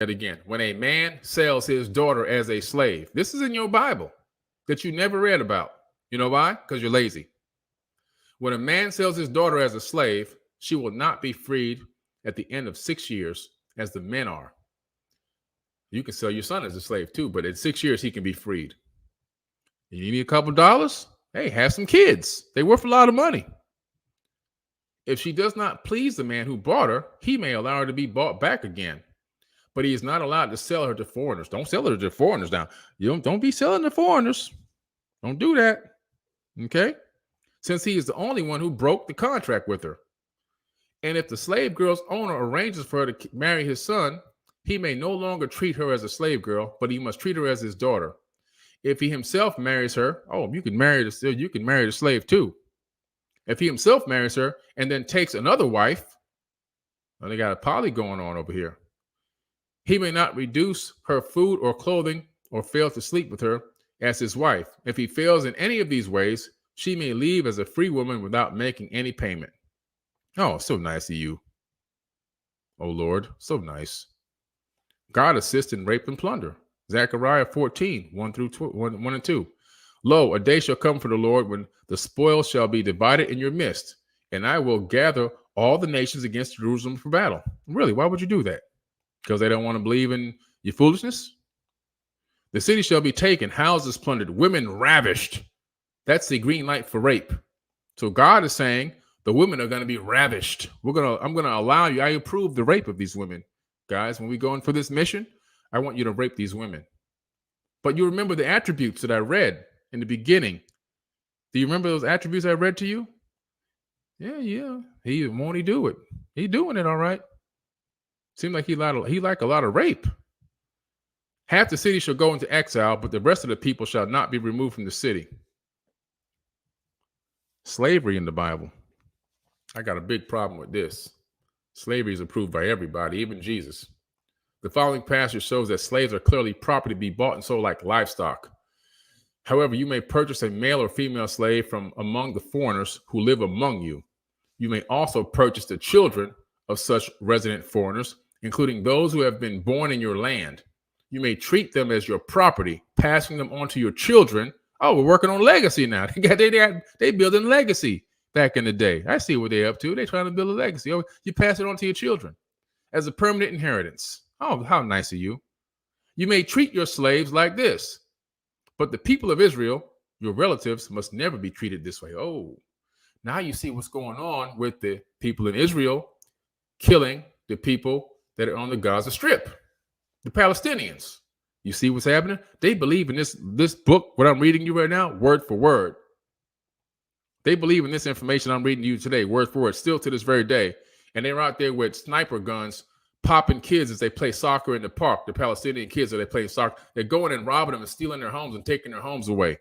And again, when a man sells his daughter as a slave, this is in your Bible that you never read about. You know why? Because you're lazy. When a man sells his daughter as a slave, she will not be freed at the end of 6 years as the men are. You can sell your son as a slave too, but in 6 years, he can be freed. You need a couple dollars? Hey, have some kids. They're worth a lot of money. If she does not please the man who bought her, he may allow her to be bought back again. But he is not allowed to sell her to foreigners. Don't sell her to foreigners now. Don't be selling to foreigners. Don't do that. Okay? Since he is the only one who broke the contract with her. And if the slave girl's owner arranges for her to marry his son, he may no longer treat her as a slave girl, but he must treat her as his daughter. If he himself marries her, you can marry the slave too. If he himself marries her and then takes another wife, they got a poly going on over here. He may not reduce her food or clothing or fail to sleep with her as his wife. If he fails in any of these ways, she may leave as a free woman without making any payment. Oh, so nice of you. Oh, Lord, so nice. God assists in rape and plunder. Zechariah 14, 1 and 2. Lo, a day shall come for the Lord when the spoil shall be divided in your midst, and I will gather all the nations against Jerusalem for battle. Really, why would you do that? Because they don't want to believe in your foolishness? The city shall be taken, houses plundered, women ravished. That's the green light for rape. So God is saying the women are going to be ravished. I'm going to allow you. I approve the rape of these women. Guys, when we go in for this mission, I want you to rape these women. But you remember the attributes that I read in the beginning. Do you remember those attributes I read to you? Yeah. Won't he do it? He's doing it all right. Seemed like he like a lot of rape. Half the city shall go into exile, but the rest of the people shall not be removed from the city. Slavery in the Bible. I got a big problem with this. Slavery is approved by everybody, even Jesus. The following passage shows that slaves are clearly property to be bought and sold like livestock. However, you may purchase a male or female slave from among the foreigners who live among you. You may also purchase the children of such resident foreigners, including those who have been born in your land. You may treat them as your property, passing them on to your children. Oh, we're working on legacy now. They building legacy back in the day. I see what they're up to. They're trying to build a legacy. Oh, you pass it on to your children as a permanent inheritance. Oh, how nice of you. You may treat your slaves like this, but the people of Israel, your relatives, must never be treated this way. Oh, now you see what's going on with the people in Israel killing the people that are on the Gaza Strip, the Palestinians. You see what's happening? They believe in this book, what I'm reading you right now, word for word. They believe in this information I'm reading you today, word for word, still to this very day. And they're out there with sniper guns, popping kids as they play soccer in the park, the Palestinian kids as they play soccer. They're going and robbing them and stealing their homes and taking their homes away.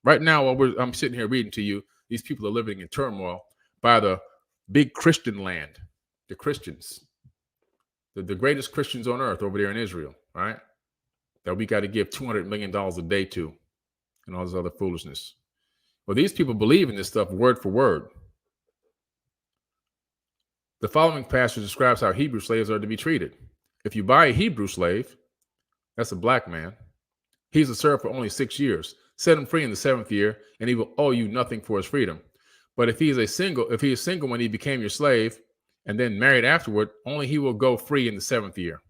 Right now, while I'm sitting here reading to you, these people are living in turmoil by the big Christian land, the Christians, the greatest Christians on earth over there in Israel, right? That we got to give $200 million a day to and all this other foolishness. Well, these people believe in this stuff word for word. The following passage describes how Hebrew slaves are to be treated. If you buy a Hebrew slave, that's a black man, he's to serve for only 6 years. Set him free in the 7th year, and he will owe you nothing for his freedom. But if he is single when he became your slave and then married afterward, only he will go free in the 7th year.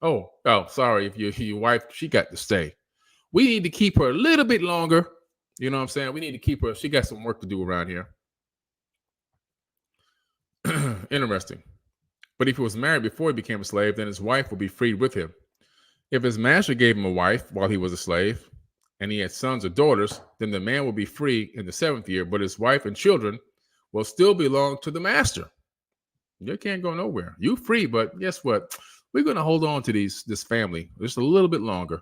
Oh, sorry. If your wife, she got to stay. We need to keep her a little bit longer. You know what I'm saying? We need to keep her. She got some work to do around here. Interesting. But if he was married before he became a slave, then his wife will be freed with him. If his master gave him a wife while he was a slave, and he had sons or daughters, then the man will be free in the 7th year, but his wife and children will still belong to the master. You can't go nowhere. You free, but guess what? We're going to hold on to this family just a little bit longer.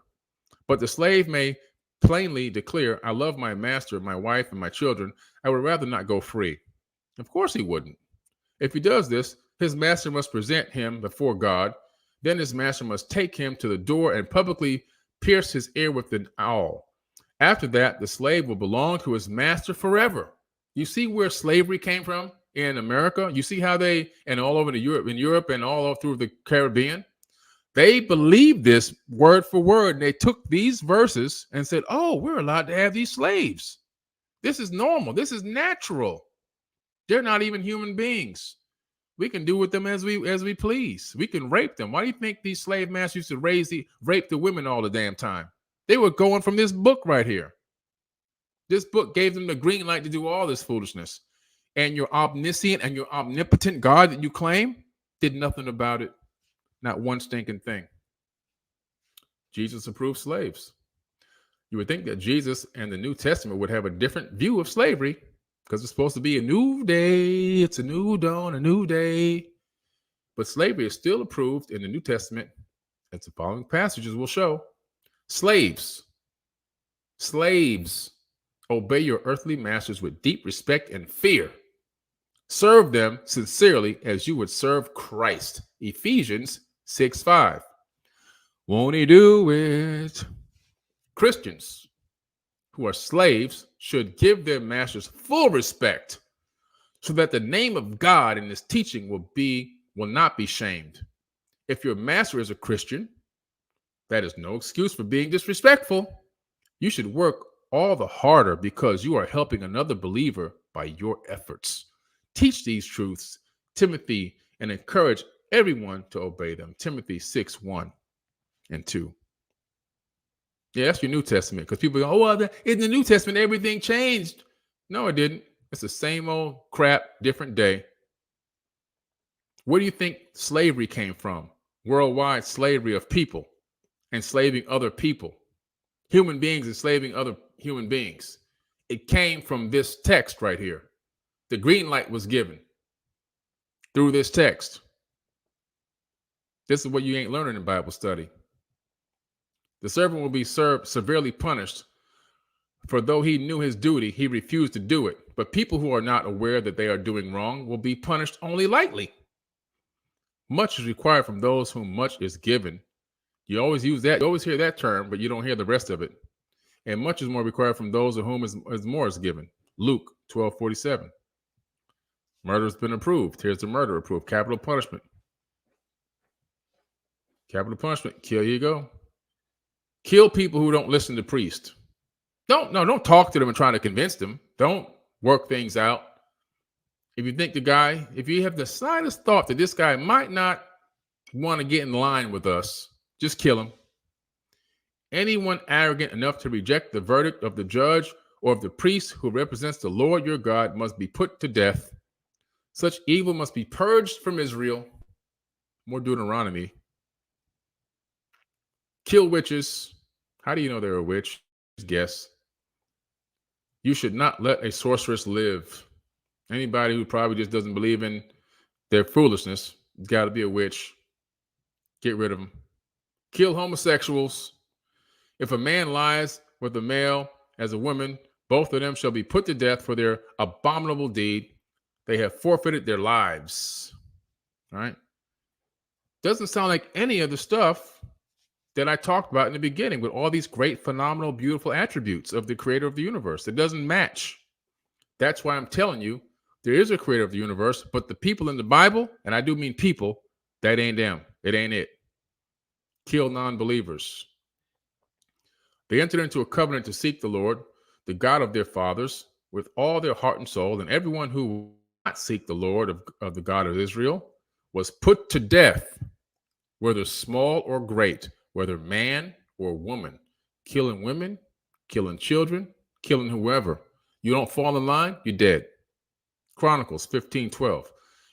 But the slave may plainly declare, I love my master, my wife, and my children. I would rather not go free. Of course he wouldn't. If he does this, his master must present him before God. Then his master must take him to the door and publicly pierce his ear with an awl. After that, the slave will belong to his master forever. You see where slavery came from in America? You see how and all over in Europe and all through the Caribbean, They believed this word for word, and they took these verses and said, oh, we're allowed to have these slaves. This is normal. This is natural. They're not even human beings. We can do with them as we please. We can rape them. Why do you think these slave masters used to rape the women all the damn time? They were going from this book right here. This book gave them the green light to do all this foolishness. And your omniscient and your omnipotent God that you claim did nothing about it. Not one stinking thing. Jesus approved slaves. You would think that Jesus and the New Testament would have a different view of slavery because it's supposed to be a new day. It's a new dawn, a new day. But slavery is still approved in the New Testament, as the following passages will show. Slaves, obey your earthly masters with deep respect and fear. Serve them sincerely as you would serve Christ. Ephesians 6:5. Won't he do it? Christians who are slaves should give their masters full respect so that the name of God and his teaching will not be shamed. If your master is a Christian, that is no excuse for being disrespectful. You should work all the harder because you are helping another believer by your efforts. Teach these truths, Timothy, and encourage everyone to obey them. Timothy 6:1 and 2. Yeah, that's your New Testament. Because people go, oh, well, in the New Testament, everything changed. No, it didn't. It's the same old crap, different day. Where do you think slavery came from? Worldwide slavery of people, enslaving other people. Human beings enslaving other human beings. It came from this text right here. The green light was given through this text. This is what you ain't learning in Bible study. The servant will be severely punished, for though he knew his duty, he refused to do it. But people who are not aware that they are doing wrong will be punished only lightly. Much is required from those whom much is given. You always use that. You always hear that term, but you don't hear the rest of it. And much is more required from those of whom more is given. Luke 12:47. Murder's been approved. Here's the murder approved. Capital punishment. Capital punishment. Kill, you go. Kill people who don't listen to priests. Don't talk to them and try to convince them. Don't work things out. If you have the slightest thought that this guy might not want to get in line with us, just kill him. Anyone arrogant enough to reject the verdict of the judge or of the priest who represents the Lord your God must be put to death. Such evil must be purged from Israel. More Deuteronomy. Kill witches. How do you know they're a witch? Just guess. You should not let a sorceress live. Anybody who probably just doesn't believe in their foolishness has got to be a witch. Get rid of them. Kill homosexuals. If a man lies with a male as a woman, both of them shall be put to death for their abominable deed. They have forfeited their lives. All right? Doesn't sound like any of the stuff that I talked about in the beginning with all these great, phenomenal, beautiful attributes of the creator of the universe. It doesn't match. That's why I'm telling you, there is a creator of the universe, but the people in the Bible, and I do mean people, that ain't them. It ain't it. Kill non-believers. They entered into a covenant to seek the Lord, the God of their fathers, with all their heart and soul, and everyone who would not seek the Lord of the God of Israel was put to death, whether small or great, whether man or woman, killing women, killing children, killing whoever. You don't fall in line, you're dead. Chronicles 15:12.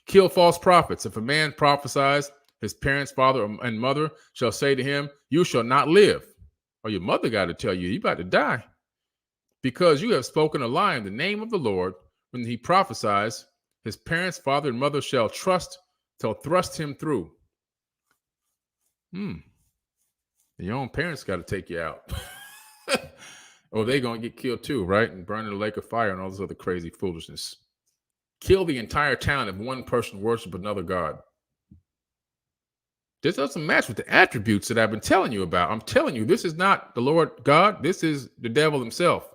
Kill false prophets. If a man prophesies, his parents, father, and mother shall say to him, you shall not live. Or your mother got to tell you, you're about to die. Because you have spoken a lie in the name of the Lord, when he prophesies, his parents, father, and mother shall thrust him through. Your own parents got to take you out. Or they're going to get killed too, right? And burn in the lake of fire and all this other crazy foolishness. Kill the entire town if one person worships another god. This doesn't match with the attributes that I've been telling you about. I'm telling you, this is not the Lord God. This is the devil himself.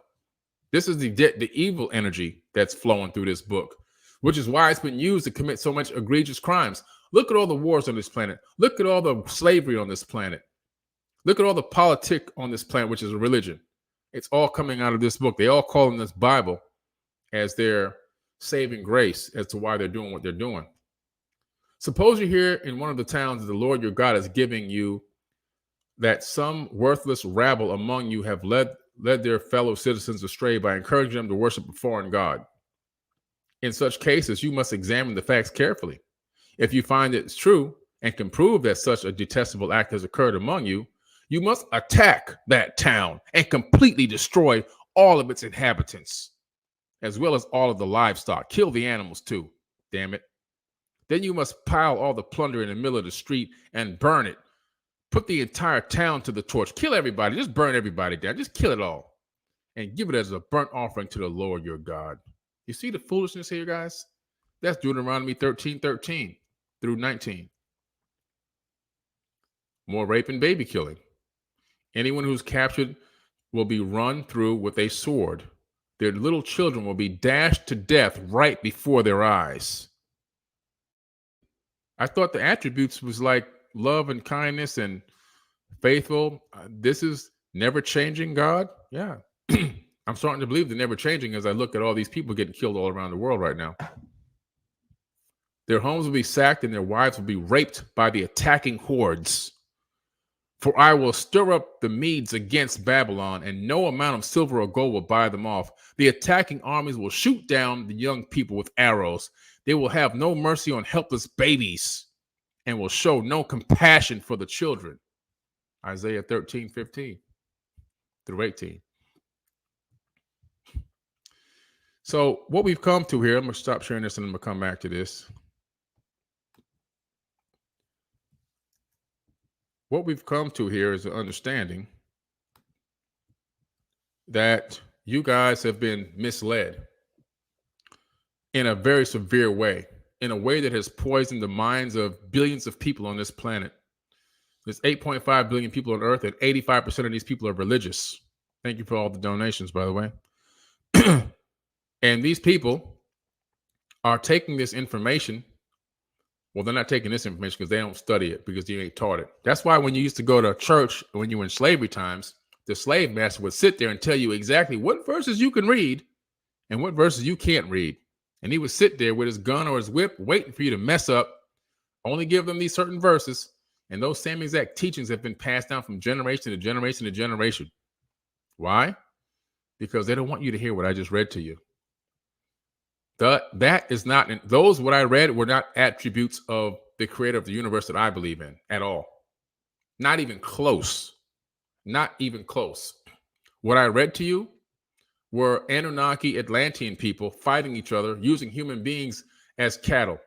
This is the evil energy that's flowing through this book, which is why it's been used to commit so much egregious crimes. Look at all the wars on this planet. Look at all the slavery on this planet. Look at all the politic on this planet, which is a religion. It's all coming out of this book. They all call in this Bible as their saving grace as to why they're doing what they're doing. Suppose you're here in one of the towns that the Lord your God is giving you, that some worthless rabble among you have led their fellow citizens astray by encouraging them to worship a foreign god. In such cases, you must examine the facts carefully. If you find it's true and can prove that such a detestable act has occurred among you, you must attack that town and completely destroy all of its inhabitants, as well as all of the livestock. Kill the animals too, damn it. Then you must pile all the plunder in the middle of the street and burn it. Put the entire town to the torch. Kill everybody. Just burn everybody down. Just kill it all. And give it as a burnt offering to the Lord your God. You see the foolishness here, guys? That's Deuteronomy 13:13 through 19. More rape and baby killing. Anyone who's captured will be run through with a sword. Their little children will be dashed to death right before their eyes. I thought the attributes was like love and kindness and faithful. This is never changing God. Yeah. I'm starting to believe they're never changing as I look at all these people getting killed all around the world right now. Their homes will be sacked and their wives will be raped by the attacking hordes. For I will stir up the Medes against Babylon, and no amount of silver or gold will buy them off. The attacking armies will shoot down the young people with arrows. They will have no mercy on helpless babies and will show no compassion for the children. Isaiah 13:15 through 18. So what we've come to here, I'm going to stop sharing this and I'm going to come back to this. What we've come to here is an understanding that you guys have been misled in a very severe way, in a way that has poisoned the minds of billions of people on this planet. There's 8.5 billion people on Earth, and 85% of these people are religious. Thank you for all the donations, by the way. And these people are taking this information. Well, they're not taking this information because they don't study it, because you ain't taught it. That's why when you used to go to church, when you were in slavery times, the slave master would sit there and tell you exactly what verses you can read and what verses you can't read. And he would sit there with his gun or his whip waiting for you to mess up, only give them these certain verses. And those same exact teachings have been passed down from generation to generation to generation. Why? Because they don't want you to hear what I just read to you. That is not, those what I read were not attributes of the creator of the universe that I believe in at all. Not even close. Not even close. What I read to you were Anunnaki Atlantean people fighting each other, using human beings as cattle.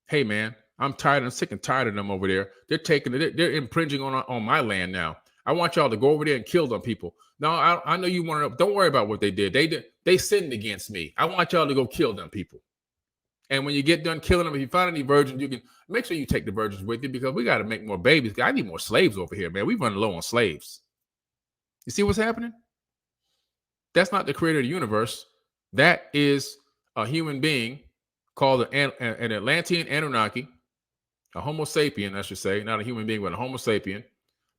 Hey, man, I'm sick and tired of them over there. They're impringing on my land now. I want y'all to go over there and kill them people. No, I know you want to. Don't worry about what they did. They sinned against me. I want y'all to go kill them people. And when you get done killing them, if you find any virgins, you can make sure you take the virgins with you, because we got to make more babies. I need more slaves over here, man. We running low on slaves. You see what's happening? That's not the creator of the universe. That is a human being called an Atlantean Anunnaki, a Homo sapien, I should say, not a human being, but a Homo sapien,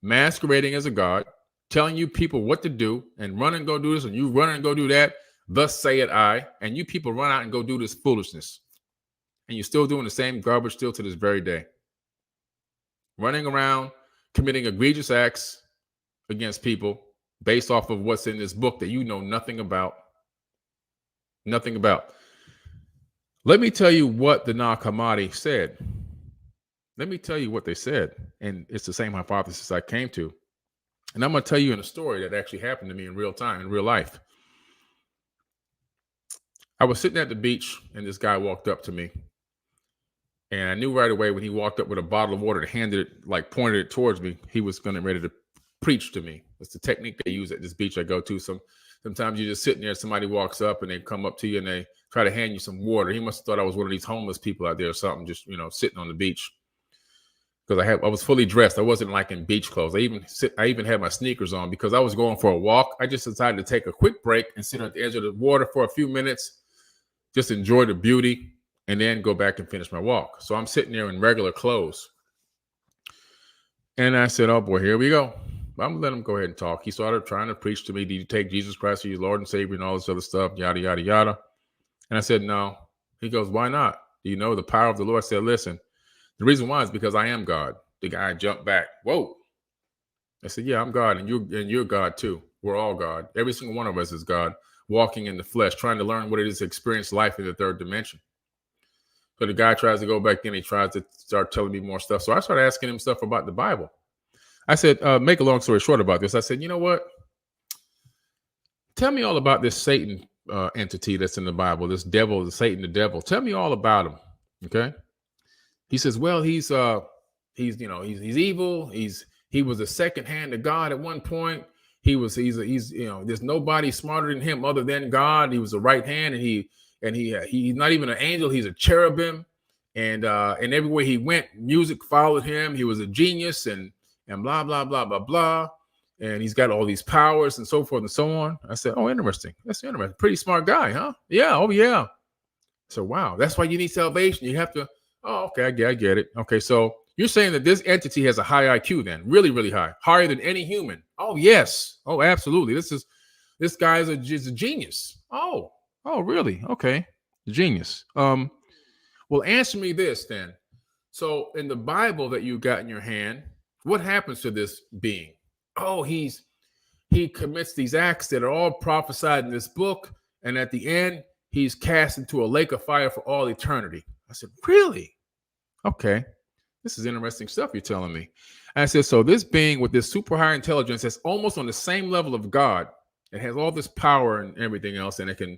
masquerading as a god, telling you people what to do and run and go do this, and you run and go do that. Thus saith I, and you people run out and go do this foolishness. And you're still doing the same garbage still to this very day. Running around, committing egregious acts against people based off of what's in this book that you know nothing about. Nothing about. Let me tell you what the Nag Hammadi said. Let me tell you what they said. And it's the same hypothesis I came to. And I'm going to tell you in a story that actually happened to me in real time, in real life. I was sitting at the beach and this guy walked up to me. And I knew right away when he walked up with a bottle of water and handed it, like pointed it towards me, he was going to ready to preach to me. It's the technique they use at this beach I go to. Sometimes you're just sitting there, somebody walks up and they come up to you and they try to hand you some water. He must have thought I was one of these homeless people out there or something, just, sitting on the beach. Because I was fully dressed. I wasn't like in beach clothes. I even had my sneakers on because I was going for a walk. I just decided to take a quick break and sit at the edge of the water for a few minutes, just enjoy the beauty and then go back and finish my walk. So I'm sitting there in regular clothes. And I said, oh boy, here we go. I'm gonna let him go ahead and talk. He started trying to preach to me, do you take Jesus Christ as your Lord and Savior and all this other stuff, yada, yada, yada. And I said, no. He goes, why not? Do you know the power of the Lord? I said, listen, the reason why is because I am God. The guy jumped back. Whoa. I said, yeah, I'm God, and you're God too. We're all God. Every single one of us is God, walking in the flesh, trying to learn what it is to experience life in the third dimension. So the guy tries to go back in. He tries to start telling me more stuff. So I started asking him stuff about the Bible. I said, make a long story short about this. I said, you know what? Tell me all about this Satan entity that's in the Bible, this devil, the Satan, the devil. Tell me all about him. Okay. He says, well, he's evil. He was a second hand to God at one point. He's there's nobody smarter than him other than God. He was a right hand, and he's not even an angel. He's a cherubim, and everywhere he went, music followed him. He was a genius, and blah blah blah blah blah, and he's got all these powers and so forth and so on. I said, oh, interesting. That's interesting. Pretty smart guy, huh? Yeah. Oh yeah. So wow, that's why you need salvation. You have to. Oh, okay. I get it. Okay, so you're saying that this entity has a high IQ, then, really, really high, higher than any human. Oh yes. Oh, absolutely. This guy is a genius. Oh, really? Okay, genius. Well, answer me this then. So in the Bible that you got in your hand, what happens to this being? Oh, he commits these acts that are all prophesied in this book, and at the end, he's cast into a lake of fire for all eternity. I said, really? Okay. This is interesting stuff you're telling me. And I said, so this being with this super high intelligence that's almost on the same level of God, it has all this power and everything else, and it can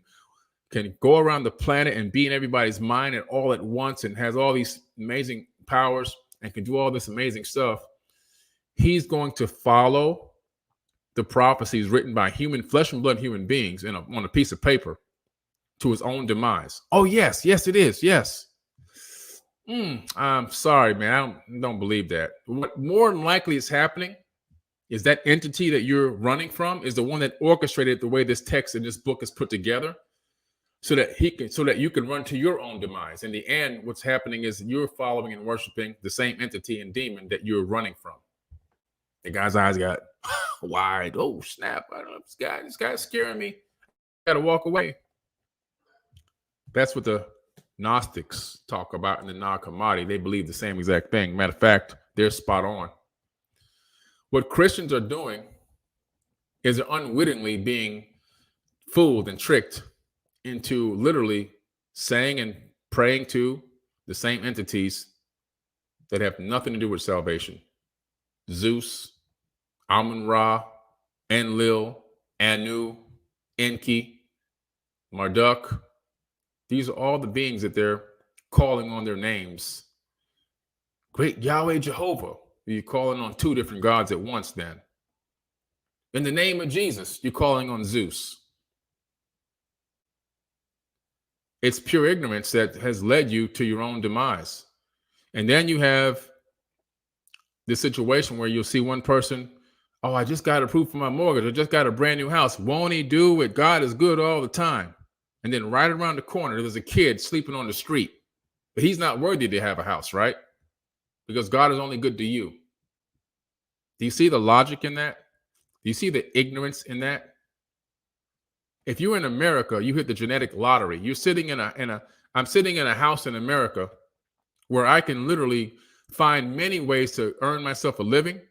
go around the planet and be in everybody's mind and all at once, and has all these amazing powers and can do all this amazing stuff. He's going to follow the prophecies written by flesh and blood human beings on a piece of paper to his own demise. Oh, yes, it is. Yes. I'm sorry, man. I don't believe that. What more than likely is happening is that entity that you're running from is the one that orchestrated the way this text in this book is put together, so that you can run to your own demise. In the end, what's happening is you're following and worshiping the same entity and demon that you're running from. The guy's eyes got wide. Oh, snap. I don't know. This guy's scaring me. I got to walk away. That's what the Gnostics talk about in the Nag Hammadi. They believe the same exact thing. Matter of fact, they're spot on. What Christians are doing is they're unwittingly being fooled and tricked into literally saying and praying to the same entities that have nothing to do with salvation. Zeus, Amun-Ra, Enlil, Anu, Enki, Marduk. These are all the beings that they're calling on their names. Great Yahweh Jehovah. You're calling on two different gods at once then. In the name of Jesus, you're calling on Zeus. It's pure ignorance that has led you to your own demise. And then you have the situation where you'll see one person, oh, I just got approved for my mortgage. I just got a brand new house. Won't he do it? God is good all the time. And then right around the corner, there's a kid sleeping on the street. But he's not worthy to have a house, right? Because God is only good to you. Do you see the logic in that? Do you see the ignorance in that? If you're in America, you hit the genetic lottery. You're sitting I'm sitting in a house in America where I can literally find many ways to earn myself a living,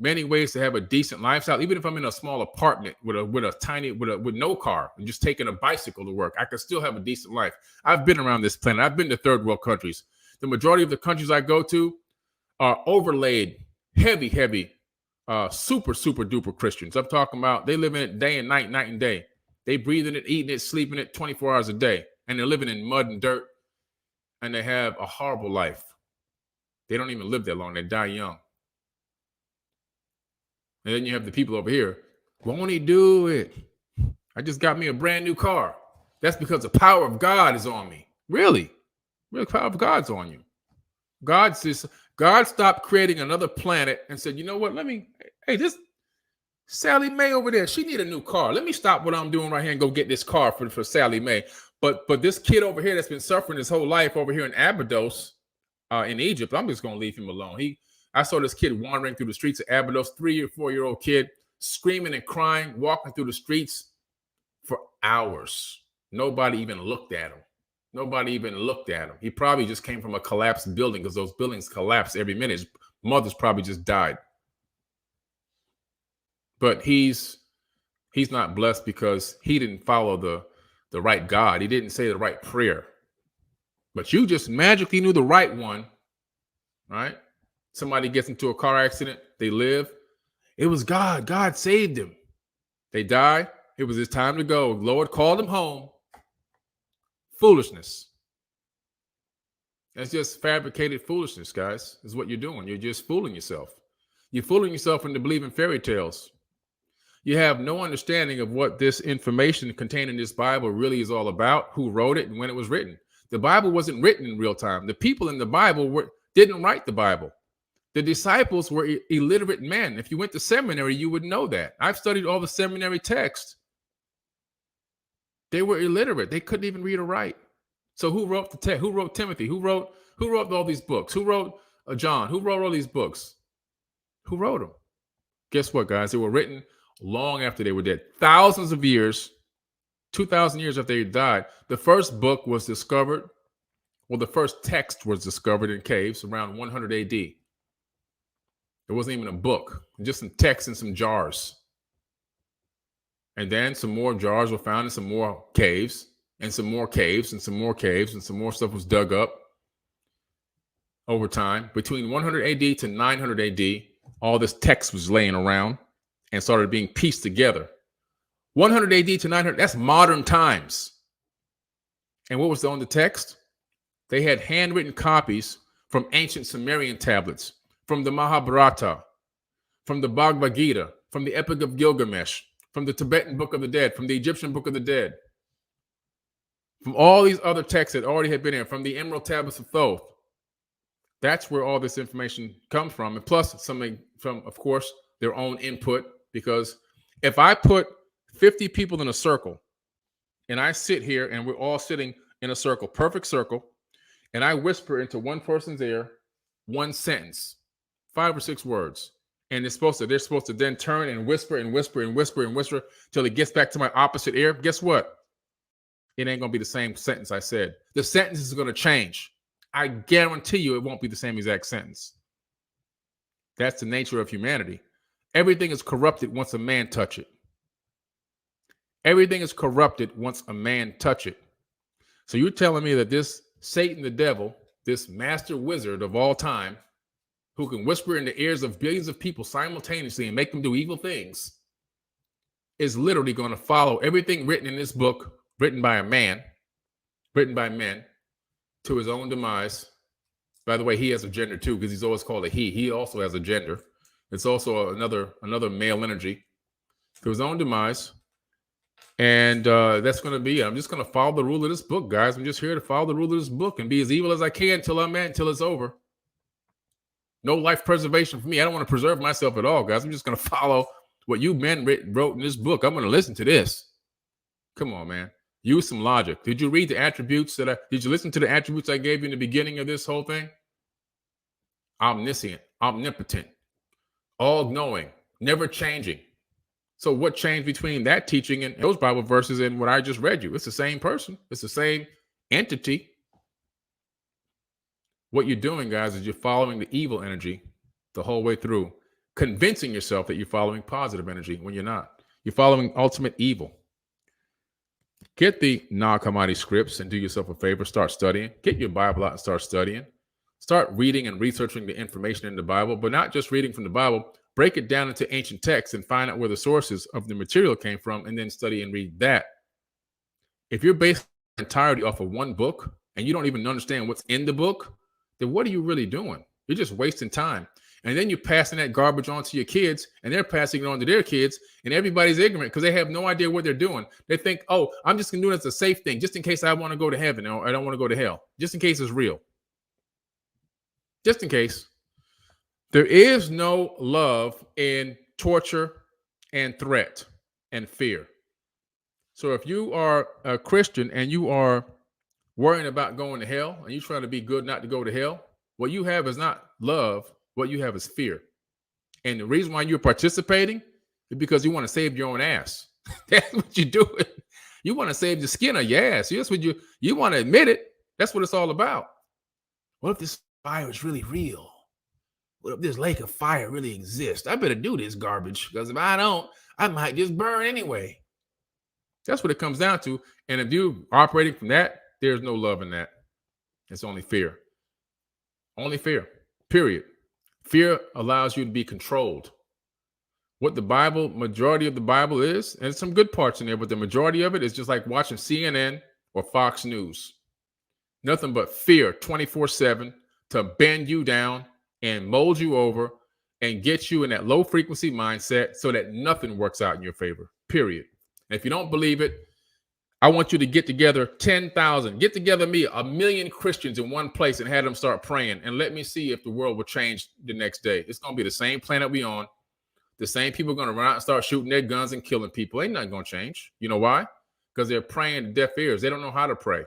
many ways to have a decent lifestyle. Even if I'm in a small apartment with no car and just taking a bicycle to work, I can still have a decent life. I've been around this planet. I've been to third world countries. The majority of the countries I go to are overlaid, heavy, super, super duper Christians. I'm talking about they live in it day and night and day. They breathe in it, eating it, sleeping it 24 hours a day. And they're living in mud and dirt. And they have a horrible life. They don't even live that long. They die young. And then you have the people over here. Won't he do it? I just got me a brand new car. That's because the power of God is on me. Really? The power of God's on you. God stopped creating another planet and said, you know what? This Sally Mae over there, she need a new car. Let me stop what I'm doing right here and go get this car for Sally Mae. But this kid over here that's been suffering his whole life over here in Abydos, in Egypt, I'm just gonna leave him alone. I saw this kid wandering through the streets of Abydos, 3 or 4 year old kid, screaming and crying, walking through the streets for hours. Nobody even looked at him. Nobody even looked at him. He probably just came from a collapsed building because those buildings collapse every minute. His mother's probably just died. But he's not blessed because he didn't follow the right God. He didn't say the right prayer. But you just magically knew the right one, right? Somebody gets into a car accident, they live. It was God. God saved him. They die. It was his time to go. Lord called him home. Foolishness. That's just fabricated foolishness, guys, is what you're doing. You're just fooling yourself. You're fooling yourself into believing fairy tales. You have no understanding of what this information contained in this Bible really is all about, who wrote it, and when it was written. The Bible wasn't written in real time. The people in the Bible didn't write the Bible. The disciples were illiterate men. If you went to seminary, you would know that. I've studied all the seminary texts. They were illiterate. They couldn't even read or write. So who wrote the text? Who wrote Timothy? Who wrote all these books? Who wrote John? Who wrote all these books? Who wrote them? Guess what, guys? They were written long after they were dead. Thousands of years, 2,000 years after they died. The first book was discovered, well, the first text was discovered in caves around 100 AD. It wasn't even a book, just some text in some jars. And then some more jars were found in some more caves, and some more caves, and some more caves, and some more stuff was dug up over time. Between 100 AD to 900 AD, all this text was laying around and started being pieced together. 100 AD to 900, that's modern times. And what was on the text? They had handwritten copies from ancient Sumerian tablets, from the Mahabharata, from the Bhagavad Gita, from the Epic of Gilgamesh, from the Tibetan Book of the Dead, from the Egyptian Book of the Dead, from all these other texts that already had been in, from the Emerald Tablets of Thoth. That's where all this information comes from. And plus something from, of course, their own input. Because if I put 50 people in a circle and I sit here and we're all sitting in a circle, perfect circle, and I whisper into one person's ear one sentence, 5 or 6 words, and they're supposed to then turn and whisper and whisper and whisper and whisper till it gets back to my opposite ear. Guess what? It ain't going to be the same sentence I said. The sentence is going to change. I guarantee you it won't be the same exact sentence. That's the nature of humanity. Everything is corrupted once a man touch it. Everything is corrupted once a man touch it. So you're telling me that this Satan, the devil, this master wizard of all time, who can whisper in the ears of billions of people simultaneously and make them do evil things, is literally going to follow everything written in this book, written by men, to his own demise. By the way, he has a gender too, because he's always called a he. He also has a gender. It's also another male energy to his own demise. And that's going to be, I'm just going to follow the rule of this book, guys. I'm just here to follow the rule of this book and be as evil as I can until it's over. No life preservation for me. I don't want to preserve myself at all, guys. I'm just going to follow what you men wrote in this book. I'm going to listen to this. Come on, man. Use some logic. Did you read the attributes did you listen to the attributes I gave you in the beginning of this whole thing? Omniscient, omnipotent, all-knowing, never changing. So what changed between that teaching and those Bible verses and what I just read you? It's the same person. It's the same entity. What you're doing, guys, is you're following the evil energy the whole way through, convincing yourself that you're following positive energy when you're not. You're following ultimate evil. Get the Nag Hammadi scripts and do yourself a favor. Start studying. Get your Bible out and start studying. Start reading and researching the information in the Bible, but not just reading from the Bible. Break it down into ancient texts and find out where the sources of the material came from, and then study and read that. If you're basing the entirety off of one book and you don't even understand what's in the book, then what are you really doing? You're just wasting time. And then you're passing that garbage on to your kids, and they're passing it on to their kids, and everybody's ignorant because they have no idea what they're doing. They think, oh, I'm just going to do it as a safe thing, just in case I want to go to heaven or I don't want to go to hell, just in case it's real. Just in case. There is no love in torture and threat and fear. So if you are a Christian and you are worrying about going to hell and you're trying to be good not to go to hell, what you have is not love. What you have is fear. And the reason why you're participating is because you want to save your own ass. That's what you're doing. You want to save the skin of your ass. That's what you want to admit it. That's what it's all about. What if this fire is really real? What if this lake of fire really exists? I better do this garbage, because if I don't, I might just burn anyway. That's what it comes down to. And if you're operating from that, there's no love in that. It's only fear. Only fear, period. Fear allows you to be controlled. What the Bible, majority of the Bible is, and there's some good parts in there, but the majority of it is just like watching CNN or Fox News. Nothing but fear 24/7 to bend you down and mold you over and get you in that low frequency mindset so that nothing works out in your favor, period. And if you don't believe it, I want you to get together 10,000, get together me, 1,000,000 Christians in one place and have them start praying, and let me see if the world will change the next day. It's going to be the same planet we on. The same people are going to run out and start shooting their guns and killing people. Ain't nothing going to change. You know why? Because they're praying to deaf ears. They don't know how to pray.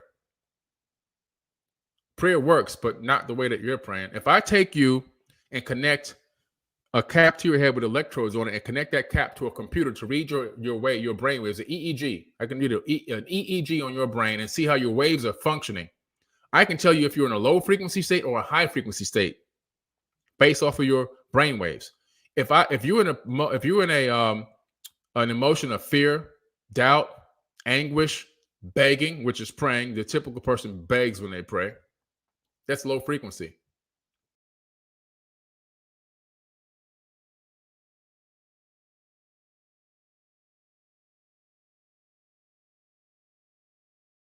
Prayer works, but not the way that you're praying. If I take you and connect a cap to your head with electrodes on it and connect that cap to a computer to read your brain waves, an EEG. I can read an EEG on your brain and see how your waves are functioning. I can tell you if you're in a low frequency state or a high frequency state based off of your brain waves. If you're in an emotion of fear, doubt, anguish, begging, which is praying, the typical person begs when they pray. That's low frequency.